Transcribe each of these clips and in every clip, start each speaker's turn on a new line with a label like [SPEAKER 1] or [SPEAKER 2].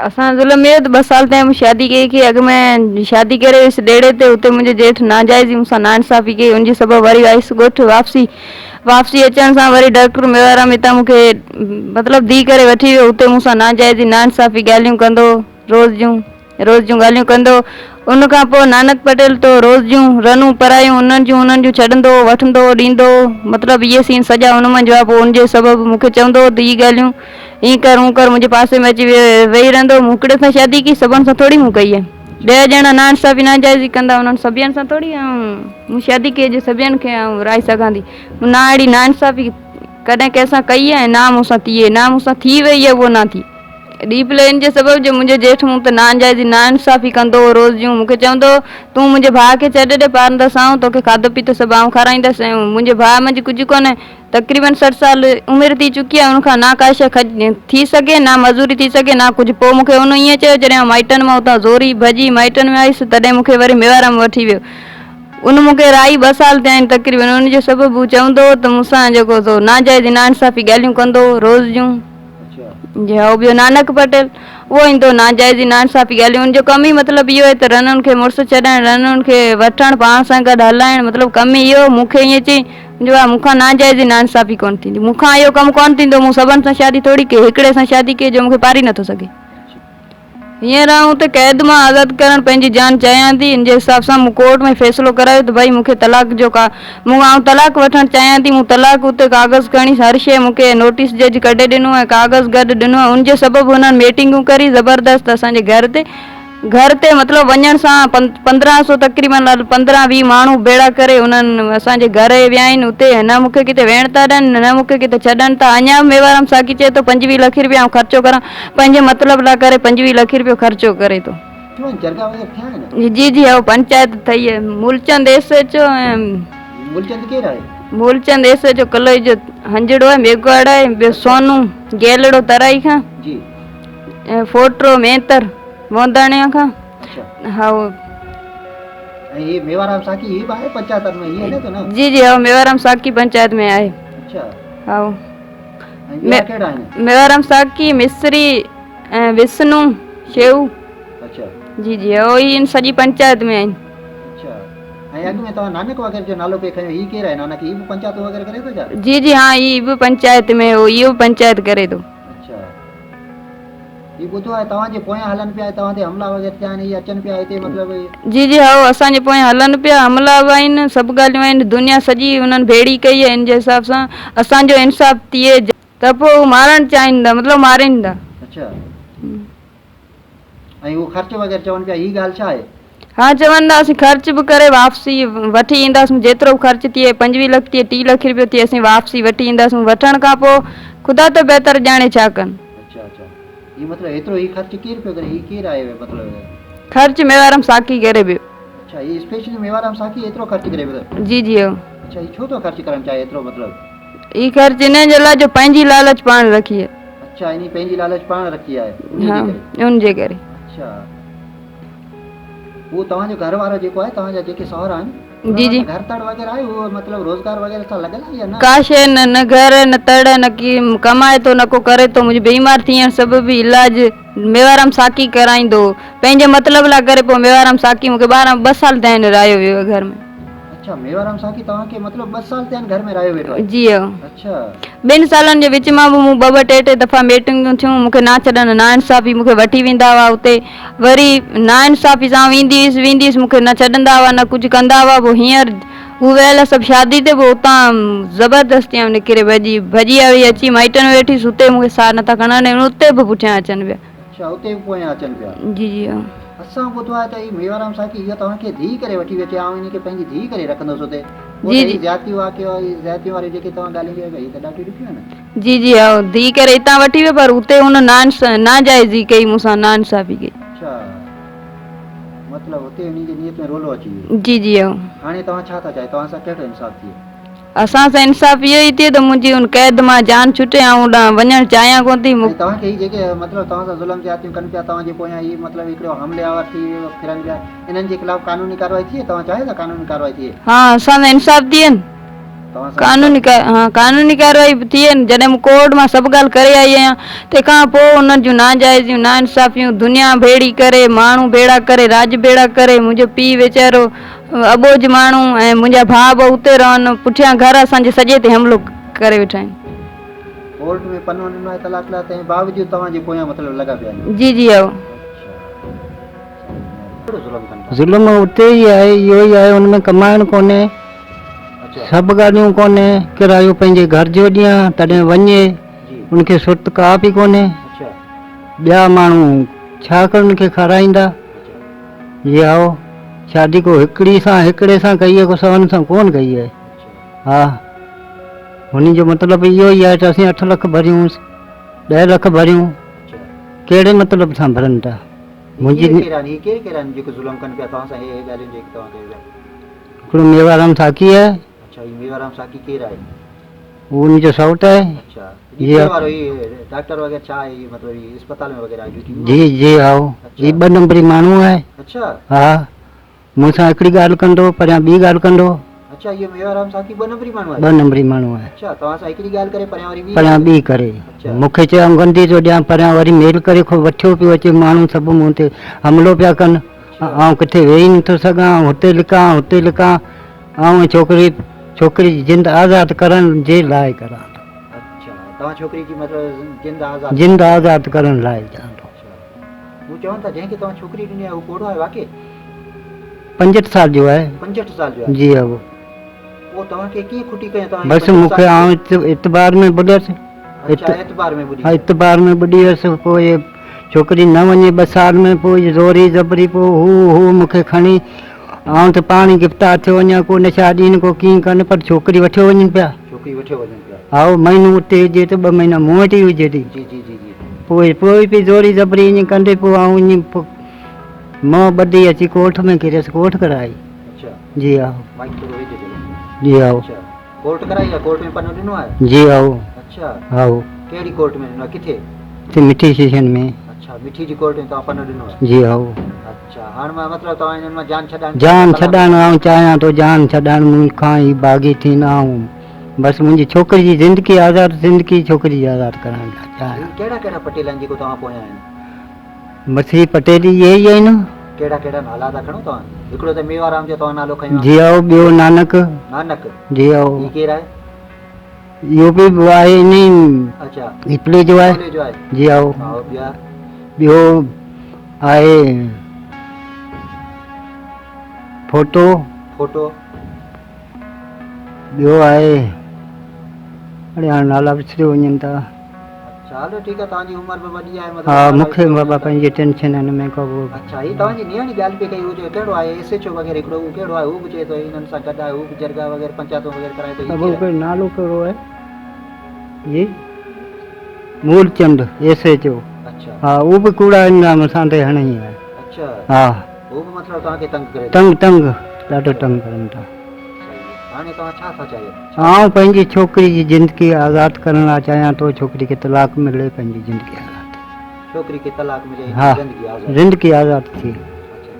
[SPEAKER 1] असां ज़ुल्म में 2 साल ताईं शादी कई कि अॻु में शादी करे वियुसि ॾेरे ते, हुते मुंहिंजे जेठ नाजाइज़ी मूंसां नाइंसाफ़ी कई। उनजे सबबु वरी आयुसि ॻोठु वापसी अचण सां वरी डॉक्टर मेवाराम हितां मूंखे मतिलबु धी करे वठी वियो। हुते मूंसां नाजाइज़ी नाइंसाफ़ी ॻाल्हियूं कंदो, रोज़ जूं ॻाल्हियूं कंदो। उन खां पोइ नानक पटेल तो रोज़ जूं रनूं परायूं उन्हनि जूं छॾंदो वठंदो ॾींदो, मतिलबु इहे सीन सॼा उन मंझि हुआ। पोइ उनजे सबबु मूंखे चवंदो त इहे ॻाल्हियूं हीअं कर हूं कर, मुंहिंजे पासे में अची वेही रहंदो। मूं हिकिड़े सां शादी कई, सभिनि सां थोरी मूं कई आहे। 2 ॼणा नाइंसाफ़ी नाजाइज़ी कंदा, उन्हनि सभिनि सां थोरी मूं शादी कई जो सभिनि खे राहे सघां थी। ना अहिड़ी नाइंसाफ़ी कॾहिं कंहिंसां कई आहे, ना मूंसां थी वई आहे, उहो ना थी। डीप इन जे सबबु जो मुंहिंजे जेठ मूं त नाजाइज़ी नाइंसाफ़ी कंदो रोज़ जूं। मूंखे चवंदो तूं मुंहिंजे भाउ खे छॾे ॾे, पारंदसि आऊं तोखे खाधो पीतो सभु आऊं खाराईंदसि। ऐं मुंहिंजे भाउ मुंहिंजी कुझु कोन्हे, तक़रीबन 60 साल उमिरि थी चुकी आहे। उनखां ना का शइ थी सघे, ना मज़ूरी थी सघे, ना कुझु। पोइ मूंखे उन ईअं चयो, जॾहिं माइटनि मां उतां ज़ोरी भॼी माइटनि में आयुसि, तॾहिं मूंखे वरी मेवाराम वठी वियो। उन मूंखे राई 2 साल थिया आहिनि तक़रीबन। उनजे सबबु चवंदो त मूंसां जेको नाजाइज़ी नाइंसाफ़ी ॻाल्हियूं कंदो रोज़ जूं। जो ॿियो नानक पटेल, उहो ईंदो नाजाइज़ी नाइंसाफ़ी ॻाल्हियूं। उनजो कमु ई मतिलबु इहो आहे त रनुनि खे मुड़ुसु छॾाइणु, रनुनि खे वठणु, पाण सां गॾु हलाइणु, मतिलबु कमु इहो। मूंखे ईअं चई जो आहे मूंखां नाजाइज़ी नाइंसाफ़ी कोन थींदी, मूंखां इहो कमु कोन थींदो। मूं सभिनि सां शादी थोरी कई, हिकिड़े सां शादी कई जो मूंखे पारी नथो सघे। हींअर आऊं त क़ैद मां आज़ादु करणु पंहिंजी जान चाहियां थी। इन जे हिसाब सां मूं कोर्ट में फ़ैसिलो करायो त भई मूंखे तलाक जो आऊं तलाक वठणु चाहियां थी। मूं तलाक उते कागज़ खणी हर शइ मूंखे नोटिस जज कढे ॾिनो ऐं कागज़ गॾु ॾिनो आहे। उनजे सबबु हुननि मीटिंगूं करी ज़बरदस्त असांजे घर ते मतिलबु वञण सां 1500 तक़रीबन 15-20 माण्हू बेड़ा करे उन्हनि असांजे घर विया आहिनि। उते न मूंखे किथे वेहण था ॾियनि, न मूंखे किथे छॾनि था। अञा मेवाराम साकी चए थो 25 लख रुपया ख़र्चो करां, पंहिंजे मतिलब लाइ करे 25 लख रुपयो ख़र्चो करे थो। जी जी, हो पंचायत ठही है। मूलचंद एसएचओ ऐं मूलचंद एसएचओ कलोई जो हंजड़ो है, मेघवाड़ा है। ॿियो सोनू गेलड़ो तराई खां ऐं फोटरो मेहतर मोंदाणिया खां। हा
[SPEAKER 2] ये मेवाराम साकी ही बाहे पंचायत में ही है तो ना?
[SPEAKER 1] जी जी, हाँ मेवाराम साकी पंचायत में आए।
[SPEAKER 2] अच्छा,
[SPEAKER 1] हाँ
[SPEAKER 2] केड़ा है?
[SPEAKER 1] मेवाराम साकी मिस्री विष्णु शेव।
[SPEAKER 2] अच्छा
[SPEAKER 1] जी जी, हो ही इन सजी पंचायत में आइन।
[SPEAKER 2] अच्छा, ऐं अॻु में तव्हां नानक वग़ैरह जो नालो पे खयो, ही केरु आहे नानक? ही बि पंचायत वग़ैरह करे थो छा?
[SPEAKER 1] जी जी, हाँ ही बि पंचायत में हो, इहो पंचायत करे थो।
[SPEAKER 2] अच्छा, ही ॿुधो आहे तव्हांजे पोयां हलनि पिया, तव्हां ते हमला वग़ैरह थिया आहिनि, ही अचनि पिया हिते मतिलबु?
[SPEAKER 1] जी जी, हाँ असांजे पोयां हलनि पिया, हमला बि आहिनि, सभु ॻाल्हियूं आहिनि। दुनिया सॼी उन्हनि भेड़ी कई आहे। इन जे हिसाब सां असांजो इंसाफ़ थिए त पोइ मारणु चाहींदा, मतिलबु मारींदा।
[SPEAKER 2] अच्छा, ऐं उहो ख़र्च वग़ैरह चवनि पिया, ही ॻाल्हि छा आहे?
[SPEAKER 1] हाँ चवंदासीं ख़र्च बि करे वापसी वठी ईंदासीं, जेतिरो बि ख़र्च थिए 25 लख थिए 30 लख रुपयो थिए, असीं वापसी वठी ईंदासीं। वठण खां पोइ ख़ुदा त बहितर ॼाणे छा कनि।
[SPEAKER 2] अच्छा अच्छा, ही मतिलबु एतिरो ही ख़र्च केरु पियो करे? ही केरु आहे मतिलबु?
[SPEAKER 1] ख़र्च मेवाराम साकी करे पियो।
[SPEAKER 2] अच्छा, ही स्पेशली मेवाराम साकी एतिरो ख़र्च करे पियो?
[SPEAKER 1] जी जी, हो।
[SPEAKER 2] अच्छा, ही छो थो ख़र्च करणु चाहे एतिरो मतिलबु?
[SPEAKER 1] ही ख़र्च इन जे लाइ जो पंहिंजी लालच पाण रखी आहे।
[SPEAKER 2] अच्छा, इन पंहिंजी लालच पाण रखी आहे,
[SPEAKER 1] हाँ उनजे करे।
[SPEAKER 2] अच्छा, वो तव्हांजो घर वारो जेको आहे, तव्हांजा जेके सहुरा आहिनि,
[SPEAKER 1] जी जी,
[SPEAKER 2] घर तड़ वग़ैरह आहे, उहो मतिलबु रोज़गार वग़ैरह सां लॻल आहे या न?
[SPEAKER 1] का शइ न घर न तड़ न की कमाए थो न को करे थो। मुंहिंजी बीमार थियण सबबु बि इलाज मेवाराम साकी कराईंदो, पंहिंजे मतिलब लाइ करे। पोइ मेवाराम साकी मूंखे 2 साल थिया आहिनि रहियो वियो घर में।
[SPEAKER 2] अच्छा, मेवाराम साकी तव्हांखे मतिलबु 2 साल थिया आहिनि घर में रहियो वेठो आहे?
[SPEAKER 1] जी हाँ।
[SPEAKER 2] अच्छा,
[SPEAKER 1] 2 सालनि जे विच मां बि मूं 2-2 टे दफ़ा मीटिंगूं थियूं, मूंखे ना छॾनि, नाइंसाफ़ी मूंखे वठी वेंदा हुआ उते। वरी नाइंसाफ़ी सां वेंदी हुअसि, मूंखे न छॾंदा हुआ न कुझु कंदा हुआ। पोइ हींअर हू वियल सभु शादी ते, पोइ उतां ज़बरदस्ती निकिरे भॼी आई, अची माइटनि में वेठी, उते मूंखे साथ नथा खणनि ॾियनि, उते बि पुठियां अचनि पिया।
[SPEAKER 2] अच्छा, उते बि पोयां अचनि पिया?
[SPEAKER 1] जी जी, हाँ।
[SPEAKER 2] असां ॿुधो आहे त ही मेवाराम साकी इहो तव्हांखे धी करे वठी वेठे, ऐं इनखे पंहिंजी धी करे रखंदुसि हुते।
[SPEAKER 1] जी जी,
[SPEAKER 2] ज़्यादती ज़्यादती वारी जेके तव्हां ॻाल्हियूं कयो, ही त ॾाढी ॾुखियूं आहिनि।
[SPEAKER 1] जी जी, हाँ धी करे हितां वठी वियो, पर उते हुन नाजाइज़ी कई मूंसां, नाइंसाफ़ी कई।
[SPEAKER 2] अच्छा, मतिलबु हुते उन्ही जी नियत में रोलो अची वियो।
[SPEAKER 1] जी जी, हाँ।
[SPEAKER 2] हाणे तव्हां छा था चाहियो, तव्हां सां कहिड़ो इंसाफ़ थिए?
[SPEAKER 1] असां सां इंसाफ़ इहो ई थिए त मुंहिंजी उन क़ैद मां जान छुटे, ऐं होॾां वञणु चाहियां कोन थी।
[SPEAKER 2] तव्हांखे ही जेके मतिलबु तव्हां सां ज़ुल्म ज़्यादतियूं कनि पिया, तव्हांजे पोयां ही मतिलबु हिकिड़ो हमलेआवर थी फिरनि पिया, इन्हनि जे ख़िलाफ़ कानूनी कार्रवाई थिए? तव्हां चाहियो था कानूनी कार्रवाई थिए?
[SPEAKER 1] हाँ, असां सां इंसाफ़ थिए न।
[SPEAKER 2] तव्हां सां
[SPEAKER 1] कानूनी कार्रवाई थिए न। जॾहिं मूं कोर्ट मां सभु ॻाल्हि करे आई आहियां, तंहिंखां पोइ उन्हनि जूं नाजाइज़ियूं नाइंसाफ़ियूं दुनिया भेड़ी करे, माण्हू भेड़ा करे, राज भेड़ा करे, मुंहिंजो पीउ वीचारो अबोज माण्हू ऐं मुंहिंजा भाउ भाउ उते रहनि, पुठियां घर असांजे सॼे ते हमिलो करे वेठा आहिनि।
[SPEAKER 2] कोर्ट में पनो ॾिनो आहे तलाक लाइ, तंहिं बावजूदि तव्हांजे पोयां मतिलबु लॻा पिया आहिनि।
[SPEAKER 1] जी जी आओ
[SPEAKER 2] कहिड़ो ज़ुल्म कनि था?
[SPEAKER 3] ज़ुल्म उते ई आहे, इहो ई आहे, हुनमें कमाइण कोन्हे, सभु ॻाल्हियूं कोन्हे, किरायो पंहिंजे घर जो ॾियां तॾहिं वञे, उनखे सुर्त का बि कोन्हे। ॿिया माण्हू छा कर उनखे खाराईंदा। जी आओ, शादी को हिकिड़े सां कई आहे, को सवनि सां कोन कई आहे। हा, हुन जो मतिलबु इहो ई आहे त असीं 8 लख भरियूं, 10 लख भरियूं, कहिड़े मतिलब सां भरनि था। मुंहिंजी हिकिड़ो मेवाराम साकी आहे, उनजो सौट आहे।
[SPEAKER 2] डॉक्टर वगैरह छा आहे, मतलब ये अस्पताल में वगैरह
[SPEAKER 3] जी जी आओ, ही 2 नंबरी माण्हू आहे। हा, मूंसां हिकिड़ी ॻाल्हि कंदो, परियां ॿी ॻाल्हि कंदो।
[SPEAKER 2] अच्छा, ये मेवाराम साकी 2 नंबरी माण्हू आहे।
[SPEAKER 3] 2 नंबरी माण्हू आहे।
[SPEAKER 2] अच्छा, तव्हां सां हिकिड़ी ॻाल्हि करे
[SPEAKER 3] परियां ॿी करे, मूंखे चयो गंदी थो ॾियां, परियां वरी मेल करे वठियो पियो अचे, माण्हू सभु मूं ते हमिलो पिया कनि। ऐं किथे वेही नथो सघां, हुते लिखां, ऐं छोकिरी जी जिंद आज़ादु करण जे लाइ करां।
[SPEAKER 2] तव्हां छोकिरी जी मतिलबु
[SPEAKER 3] जिंद आज़ादु करण लाइ चाहियां थो।
[SPEAKER 2] हू चवनि था जंहिंखे तव्हां छोकिरी ॾिनी आहे हू कोड़ो आहे वाकई?
[SPEAKER 3] 65 साल जो आहे।
[SPEAKER 2] 65 साल जो आहे? जी
[SPEAKER 3] हा।
[SPEAKER 2] वो तव्हांखे कीअं खुटी कयो तव्हां?
[SPEAKER 3] बसि मूंखे इतबार में ॿुधसि।
[SPEAKER 2] इतबार में ॿुधी?
[SPEAKER 3] हा, इतबार में ॿुधी हुअसि। पोइ छोकिरी न वञे 2 साल में, पोइ ज़ोरी ज़बरी, पोइ हू मूंखे खणी, आउं त पाणी गिरफ़्तार थियो वञा, को नशा ॾींहुं को कीअं कनि, पर छोकिरी वठियो वञनि पिया। हा, महीनो उते हुजे त 2 महीना मूं वटि ई हुजे थी। पोइ बि ज़ोरी ज़बरी ईअं कंदे, पोइ आउं ईअं मां ॿधी अची कोर्ट में किरियसि, कोर्ट कराई। जी हा। जी हा।
[SPEAKER 2] कोर्ट कराई है? कोर्ट में पनो ॾिनो आहे?
[SPEAKER 3] जी हा।
[SPEAKER 2] अच्छा,
[SPEAKER 3] हा।
[SPEAKER 2] कहिड़ी कोर्ट में ॾिनो? किथे?
[SPEAKER 3] ते मिठी सेशन में।
[SPEAKER 2] अच्छा, मिठी जी कोर्ट में तव्हां पनो ॾिनो आहे?
[SPEAKER 3] जी हा।
[SPEAKER 2] अच्छा, हाणे मां मतिलबु तव्हां हिननि मां जान
[SPEAKER 3] छॾाइण आउं चाहियां थो, जान छॾाइण मूंखां ई बाग़ी थींदा आऊं। बसि मुंहिंजी छोकिरी जी ज़िंदगी आज़ादु, छोकिरी जी आज़ादु करण लाइ चाहियां।
[SPEAKER 2] कहिड़ा पटेल आहिनि जेको तव्हां पोयां आहिनि?
[SPEAKER 3] बसि ही पटेल इहे ई आहिनि।
[SPEAKER 2] कहिड़ा नाला था खणो तव्हां? हिकिड़ो त मेवाराम जो तव्हां नालो खयो?
[SPEAKER 3] जी हा। ॿियो नानक। जी हा।
[SPEAKER 2] ही केरु आहे?
[SPEAKER 3] इहो बि आहे इन। अच्छा, हिपले जो आहे। जी हा। ॿियो आहे फोटो। ॿियो आहे, अरे हाणे नाला विसरी वञनि था।
[SPEAKER 2] चलो ठीक है, तव्हांजी उम्र भी वॾी आहे मतलब।
[SPEAKER 3] हा, मूंखे बाबा पंहिंजी टेंशन हिन में को।
[SPEAKER 2] अच्छा, ही तव्हांजी नियाणी ॻाल्हि पे कई, हुजे कहिड़ो आहे एसएचओ वग़ैरह हिकिड़ो, हू कहिड़ो आहे? हू बि चए थो हिननि सां गॾु आहे, हू बि जरगा वग़ैरह पंचायतूं वग़ैरह कराए थो।
[SPEAKER 3] बाबा नालो कहिड़ो आहे? जी मूलचंद एसएचओ। अच्छा। हा, वो भी कूड़ा इल्जाम असां ते हणी आहे। अच्छा। हा,
[SPEAKER 2] वो भी मतलब तव्हांखे तंग करे?
[SPEAKER 3] तंग ॾाढो तंग करनि था।
[SPEAKER 2] हाणे तव्हां छा था चाहियो?
[SPEAKER 3] आउं पंहिंजी छोकिरी जी ज़िंदगी आज़ादु करण लाइ चाहियां थो। छोकिरी खे तलाक मिले, पंहिंजी ज़िंदगी आज़ादु।
[SPEAKER 2] छोकिरी खे तलाक मिले?
[SPEAKER 3] हा, ज़िंदगी आज़ादु थिए।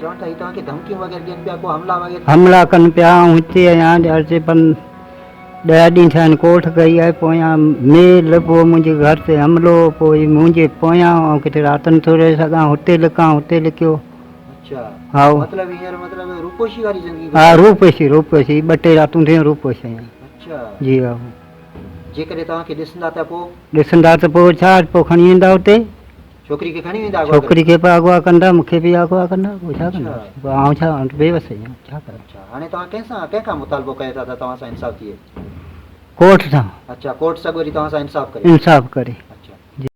[SPEAKER 2] चवनि था ही तव्हांखे धमकियूं वग़ैरह ॾियनि पिया, को
[SPEAKER 3] हमला कनि पिया। ऐं हिते आहियां अर्जेपन 10 ॾींहं थिया आहिनि, कोर्ट कई आहे, पोयां मेल, पोइ मुंहिंजे घर ते हमिलो, पोइ मुंहिंजे पोयां, ऐं किथे राति नथो रही सघां, हुते लिखियो। हा,
[SPEAKER 2] मतलब हींअर मतलब रूपोशी वारी ज़िंदगी?
[SPEAKER 3] हा, रूपोशी 2 रातूं थियूं रूपोशी आहियां। अच्छा। जी हा।
[SPEAKER 2] जेकॾहिं तव्हांखे ॾिसंदा त
[SPEAKER 3] पोइ छा, पोइ खणी वेंदा हुते?
[SPEAKER 2] छोकिरी खे खणी वेंदा?
[SPEAKER 3] छोकिरी खे बि अगवा कंदा, मूंखे बि अगवा कंदा, पोइ छा कंदा? आउं छा बेवस आहियां, छा कयां?
[SPEAKER 2] हाणे तव्हां कंहिंखां मुतालबो कयो था त तव्हां सां इंसाफ़ थिए?
[SPEAKER 3] कोर्ट सां।
[SPEAKER 2] अच्छा, कोर्ट सां वरी तव्हां सां इंसाफ़ करे?